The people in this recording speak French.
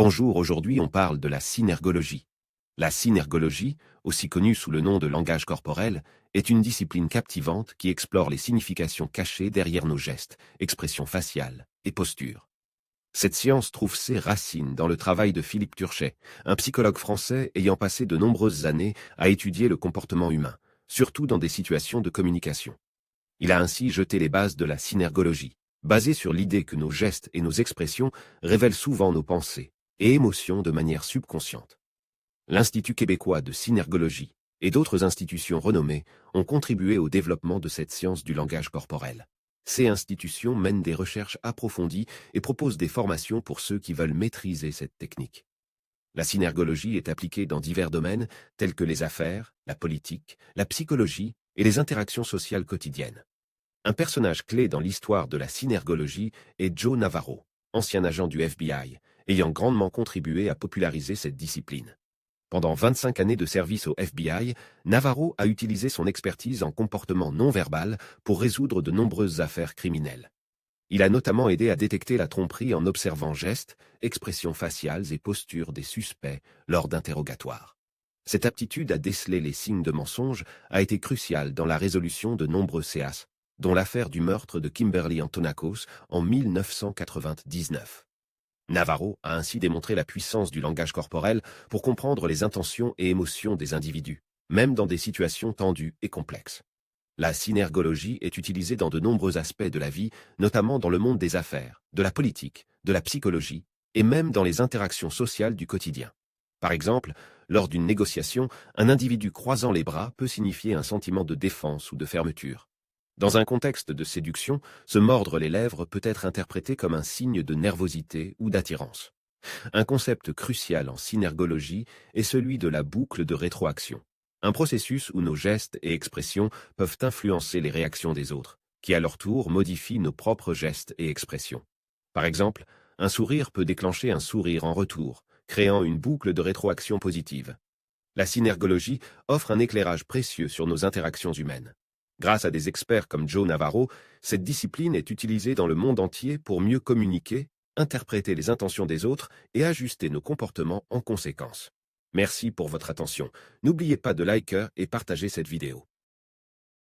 Bonjour, aujourd'hui on parle de la synergologie. La synergologie, aussi connue sous le nom de langage corporel, est une discipline captivante qui explore les significations cachées derrière nos gestes, expressions faciales et postures. Cette science trouve ses racines dans le travail de Philippe Turchet, un psychologue français ayant passé de nombreuses années à étudier le comportement humain, surtout dans des situations de communication. Il a ainsi jeté les bases de la synergologie, basée sur l'idée que nos gestes et nos expressions révèlent souvent nos pensées et émotions de manière subconsciente. L'Institut québécois de synergologie et d'autres institutions renommées ont contribué au développement de cette science du langage corporel. Ces institutions mènent des recherches approfondies et proposent des formations pour ceux qui veulent maîtriser cette technique. La synergologie est appliquée dans divers domaines tels que les affaires, la politique, la psychologie et les interactions sociales quotidiennes. Un personnage clé dans l'histoire de la synergologie est Joe Navarro, ancien agent du FBI, ayant grandement contribué à populariser cette discipline. Pendant 25 années de service au FBI, Navarro a utilisé son expertise en comportement non verbal pour résoudre de nombreuses affaires criminelles. Il a notamment aidé à détecter la tromperie en observant gestes, expressions faciales et postures des suspects lors d'interrogatoires. Cette aptitude à déceler les signes de mensonge a été cruciale dans la résolution de nombreux CAS, dont l'affaire du meurtre de Kimberly Antonakos en 1999. Navarro a ainsi démontré la puissance du langage corporel pour comprendre les intentions et émotions des individus, même dans des situations tendues et complexes. La synergologie est utilisée dans de nombreux aspects de la vie, notamment dans le monde des affaires, de la politique, de la psychologie, et même dans les interactions sociales du quotidien. Par exemple, lors d'une négociation, un individu croisant les bras peut signifier un sentiment de défense ou de fermeture. Dans un contexte de séduction, se mordre les lèvres peut être interprété comme un signe de nervosité ou d'attirance. Un concept crucial en synergologie est celui de la boucle de rétroaction, un processus où nos gestes et expressions peuvent influencer les réactions des autres, qui à leur tour modifient nos propres gestes et expressions. Par exemple, un sourire peut déclencher un sourire en retour, créant une boucle de rétroaction positive. La synergologie offre un éclairage précieux sur nos interactions humaines. Grâce à des experts comme Joe Navarro, cette discipline est utilisée dans le monde entier pour mieux communiquer, interpréter les intentions des autres et ajuster nos comportements en conséquence. Merci pour votre attention. N'oubliez pas de liker et partager cette vidéo.